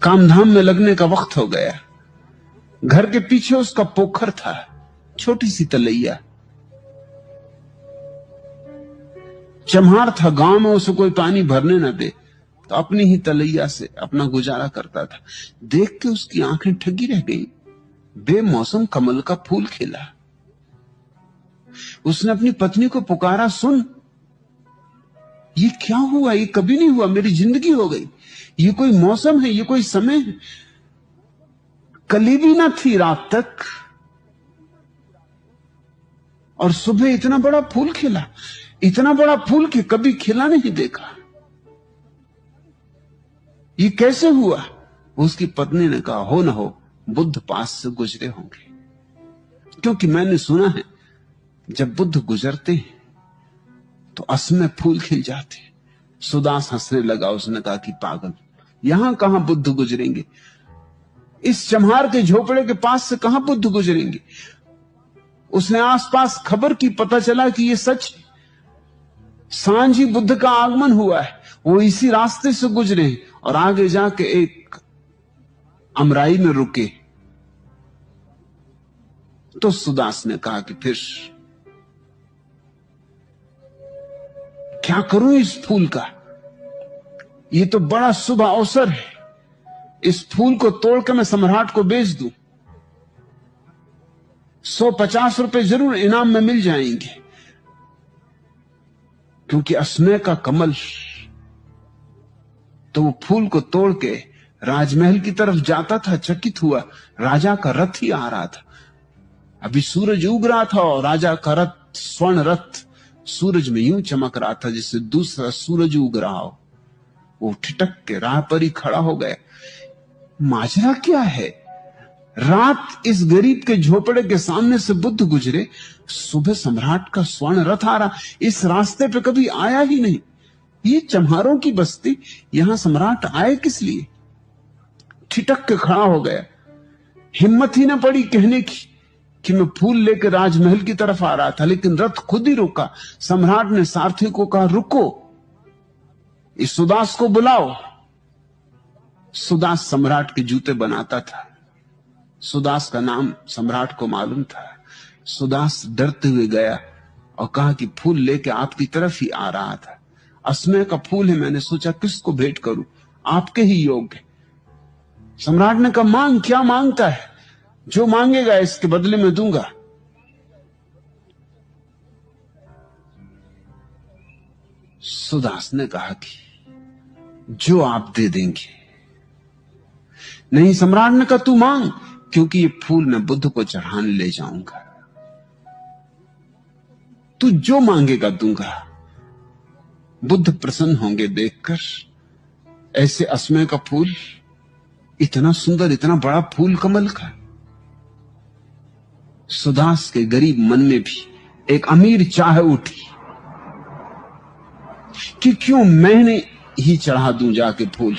कामधाम में लगने का वक्त हो गया। घर के पीछे उसका पोखर था, छोटी सी तलैया। चम्हार था, गांव में उसे कोई पानी भरने न दे, तो अपनी ही तलैया से अपना गुजारा करता था। देख के उसकी आंखें ठगी रह गई। बेमौसम कमल का फूल खिला। उसने अपनी पत्नी को पुकारा, सुन, ये क्या हुआ? ये कभी नहीं हुआ, मेरी जिंदगी हो गई। ये कोई मौसम है, ये कोई समय है? कली भी ना थी रात तक और सुबह इतना बड़ा फूल खिला। इतना बड़ा फूल कि कभी खिला नहीं देखा। ये कैसे हुआ? उसकी पत्नी ने कहा, हो ना हो बुद्ध पास से गुजरे होंगे, क्योंकि मैंने सुना है जब बुद्ध गुजरते हैं तो असमय फूल खिल जाते हैं। सुदास हंसने लगा। उसने कहा कि पागल, यहां कहां बुद्ध गुजरेंगे? इस चम्हार के झोपड़े के पास से कहां बुद्ध गुजरेंगे? उसने आसपास खबर की, पता चला कि यह सच है। सांझ ही बुद्ध का आगमन हुआ है, वो इसी रास्ते से गुजरे हैं और आगे जाके एक अमराई में रुके। तो सुदास ने कहा कि फिर क्या करूं इस फूल का? ये तो बड़ा शुभ अवसर है। इस फूल को तोड़ के मैं सम्राट को बेच दूं, 150 रुपए जरूर इनाम में मिल जाएंगे, क्योंकि असमय का कमल। तो वो फूल को तोड़ के राजमहल की तरफ जाता था। चकित हुआ, राजा का रथ ही आ रहा था। अभी सूरज उग रहा था और राजा का रथ, स्वर्ण रथ, सूरज में यूं चमक रहा था जिससे दूसरा सूरज उग रहा हो। वो ठिठक के राह पर ही खड़ा हो गया। माजरा क्या है? रात इस गरीब के झोपड़े के सामने से बुद्ध गुजरे, सुबह सम्राट का स्वर्ण रथ आ रहा। इस रास्ते पे कभी आया ही नहीं। ये चम्हारों की बस्ती, यहां सम्राट आए किस लिए? ठिठक के खड़ा हो गया। हिम्मत ही ना पड़ी कहने की कि मैं फूल लेकर राजमहल की तरफ आ रहा था, लेकिन रथ खुद ही रुका। सम्राट ने सारथी को कहा, रुको, इस सुदास को बुलाओ। सुदास सम्राट के जूते बनाता था। सुदास का नाम सम्राट को मालूम था। सुदास डरते हुए गया और कहा कि फूल लेके आपकी तरफ ही आ रहा था। असमय का फूल है, मैंने सोचा किसको भेंट करूं, आपके ही योग्य। सम्राट ने कहा, मांग, क्या मांगता है? जो मांगेगा इसके बदले में दूंगा। सुदास ने कहा कि जो आप दे देंगे। नहीं, सम्राट ने कहा, तू मांग, क्योंकि ये फूल मैं बुद्ध को चढ़ाने ले जाऊंगा। तू जो मांगेगा दूंगा। बुद्ध प्रसन्न होंगे देखकर ऐसे असमय का फूल, इतना सुंदर, इतना बड़ा फूल कमल का। सुदास के गरीब मन में भी एक अमीर चाह उठी कि क्यों मैंने ही चढ़ा दूं जाके फूल।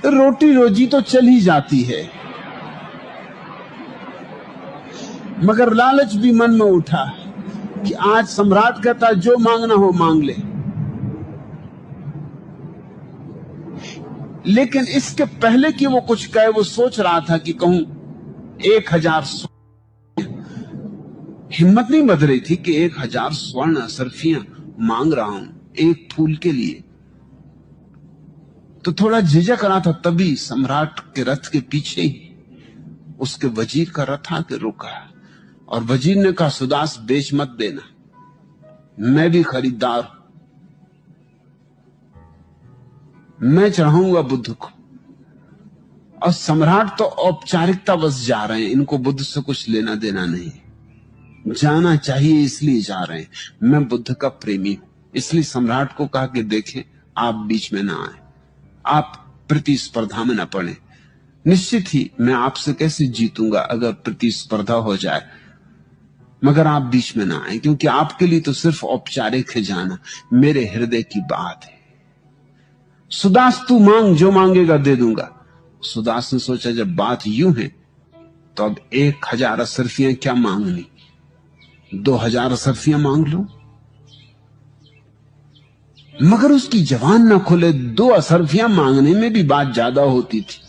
रोटी रोजी तो चल ही जाती है, मगर लालच भी मन में उठा कि आज सम्राट कहता जो मांगना हो मांग ले। लेकिन इसके पहले कि वो कुछ कहे, वो सोच रहा था कि कहूं 1000। हिम्मत नहीं बध रही थी कि 1000 स्वर्ण असरफियां मांग रहा हूं एक फूल के लिए। तो थोड़ा झिझक रहा था। तभी सम्राट के रथ के पीछे ही उसके वजीर का रथ आके रुका और वजीर ने कहा, सुदास बेच मत देना, मैं भी खरीदार हूं, मैं चढ़ाऊंगा बुद्ध को। और सम्राट तो औपचारिकता बस जा रहे हैं, इनको बुद्ध से कुछ लेना देना नहीं, जाना चाहिए इसलिए जा रहे हैं। मैं बुद्ध का प्रेमी हूं, इसलिए सम्राट को कहा कि देखें आप बीच में ना आए, आप प्रतिस्पर्धा में ना पड़े। निश्चित ही मैं आपसे कैसे जीतूंगा अगर प्रतिस्पर्धा हो जाए, मगर आप बीच में ना आए, क्योंकि आपके लिए तो सिर्फ औपचारिक है जाना, मेरे हृदय की बात है। सुदास तू मांग, जो मांगेगा दे दूंगा। सुदास ने सोचा जब बात यूं है तो अब 1000 असरफियां क्या मांगनी, 2000 असरफियां मांग लो। मगर उसकी जबान न खुले। 2 असरफियां मांगने में भी बात ज्यादा होती थी,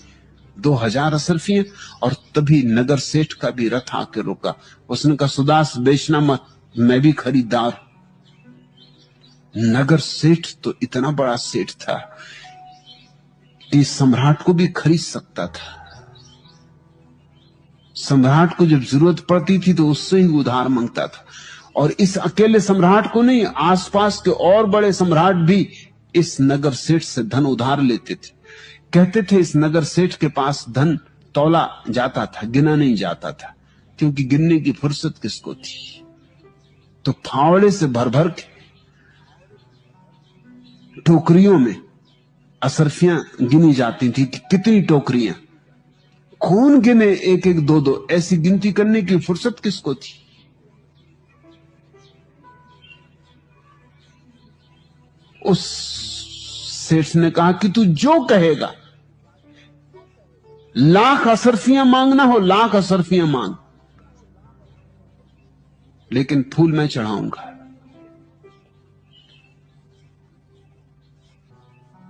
2000 असरफियां। और तभी नगर सेठ का भी रथ आके रुका। उसने कहा, सुदास बेचना मत, मैं भी खरीदार। नगर सेठ तो इतना बड़ा सेठ था कि सम्राट को भी खरीद सकता था। सम्राट को जब जरूरत पड़ती थी तो उससे ही उधार मांगता था। और इस अकेले सम्राट को नहीं, आसपास के और बड़े सम्राट भी इस नगर सेठ से धन उधार लेते थे। कहते थे इस नगर सेठ के पास धन तौला जाता था, गिना नहीं जाता था, क्योंकि गिनने की फुर्सत किसको थी। तो फावड़े से भर भर के टोकरियों में असरफियां गिनी जाती थी कि कितनी टोकरियां, कौन गिने, 1-1, 2-2, ऐसी गिनती करने की फुर्सत किसको थी। उस सेठ ने कहा कि तू जो कहेगा, 1,00,000 असरफियां मांगना हो, 1,00,000 असरफियां मांग, लेकिन फूल मैं चढ़ाऊंगा।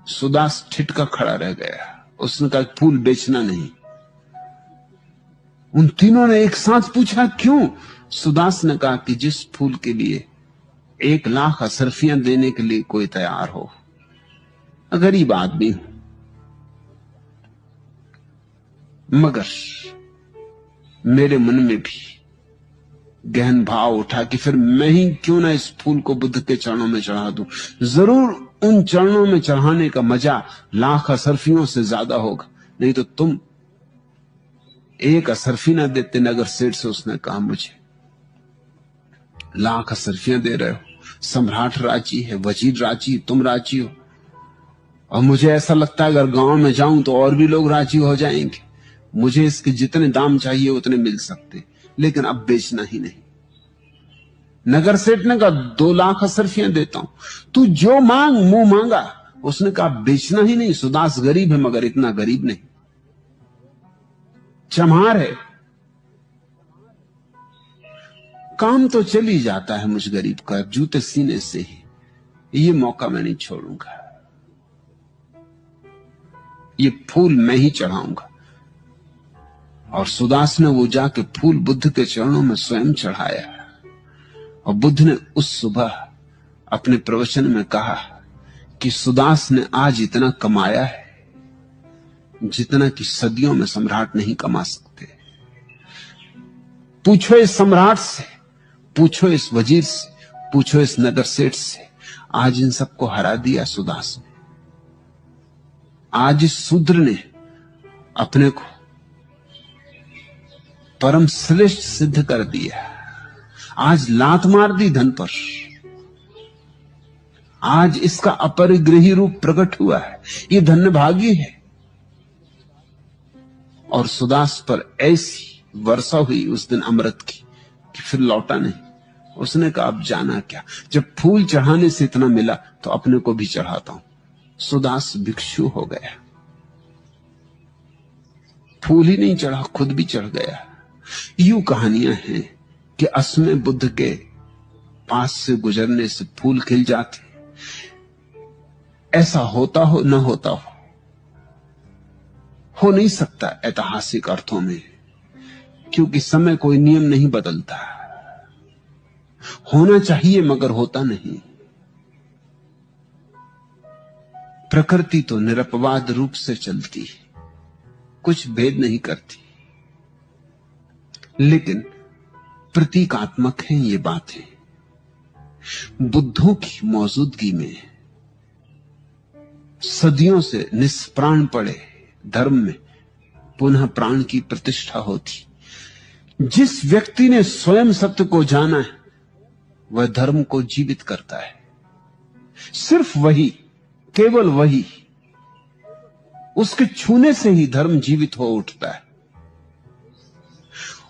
सुदास ठिठका खड़ा रह गया। उसने कहा, फूल बेचना नहीं। उन तीनों ने एक साथ पूछा, क्यों? सुदास ने कहा कि जिस फूल के लिए 1,00,000 असरफियां देने के लिए कोई तैयार हो। गरीब आदमी हूं, मगर मेरे मन में भी गहन भाव उठा कि फिर मैं ही क्यों ना इस फूल को बुद्ध के चरणों में चढ़ा दूं। जरूर उन चरणों में चढ़ाने का मजा 1,00,000 असरफियों से ज्यादा होगा। नहीं तो तुम 1 असरफी ना देते नगर सेठ से। उसने कहा, मुझे 1,00,000 असरफियां दे रहे हो, सम्राट राजी है, वजीर राजी, तुम राजी हो, और मुझे ऐसा लगता है अगर गांव में जाऊं तो और भी लोग राजी हो जाएंगे। मुझे इसके जितने दाम चाहिए उतने मिल सकते, लेकिन अब बेचना ही नहीं। नगर सेठ ने कहा, 2,00,000 असरफियां देता हूं, तू जो मांग, मुंह मांगा। उसने कहा, बेचना ही नहीं। सुदास गरीब है, मगर इतना गरीब नहीं, चमार है, काम तो चल ही जाता है मुझ गरीब का, जूते सीने से ही। ये मौका मैं नहीं छोड़ूंगा, ये फूल मैं ही चढ़ाऊंगा। और सुदास ने वो जाके फूल बुद्ध के चरणों में स्वयं चढ़ाया। और बुद्ध ने उस सुबह अपने प्रवचन में कहा कि सुदास ने आज इतना कमाया है जितना कि सदियों में सम्राट नहीं कमा सकते। पूछो इस सम्राट से, पूछो इस वजीर से, पूछो इस नगर सेठ से, आज इन सबको हरा दिया सुदास ने। आज इस शूद्र ने अपने को परम श्रेष्ठ सिद्ध कर दिया। आज लात मार दी धन पर। आज इसका अपरिग्रही रूप प्रकट हुआ है। ये धन्यभागी है। और सुदास पर ऐसी वर्षा हुई उस दिन अमृत की कि फिर लौटा नहीं। उसने कहा, अब जाना क्या, जब फूल चढ़ाने से इतना मिला तो अपने को भी चढ़ाता हूं। सुदास भिक्षु हो गया, फूल ही नहीं चढ़ा, खुद भी चढ़ गया। यूं कहानियां हैं कि असमय बुद्ध के पास से गुजरने से फूल खिल जाते। ऐसा होता हो न होता हो नहीं सकता ऐतिहासिक अर्थों में, क्योंकि समय कोई नियम नहीं बदलता। होना चाहिए मगर होता नहीं। प्रकृति तो निरपवाद रूप से चलती है, कुछ भेद नहीं करती, लेकिन प्रतीकात्मक हैं ये बातें। बुद्धों की मौजूदगी में सदियों से निष्प्राण पड़े धर्म में पुनः प्राण की प्रतिष्ठा होती। जिस व्यक्ति ने स्वयं सत्य को जाना है वह धर्म को जीवित करता है। सिर्फ वही, केवल वही, उसके छूने से ही धर्म जीवित हो उठता है।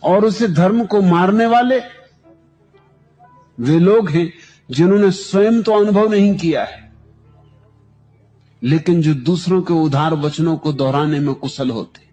और उसे धर्म को मारने वाले वे लोग हैं जिन्होंने स्वयं तो अनुभव नहीं किया है, लेकिन जो दूसरों के उदार वचनों को दोहराने में कुशल होते।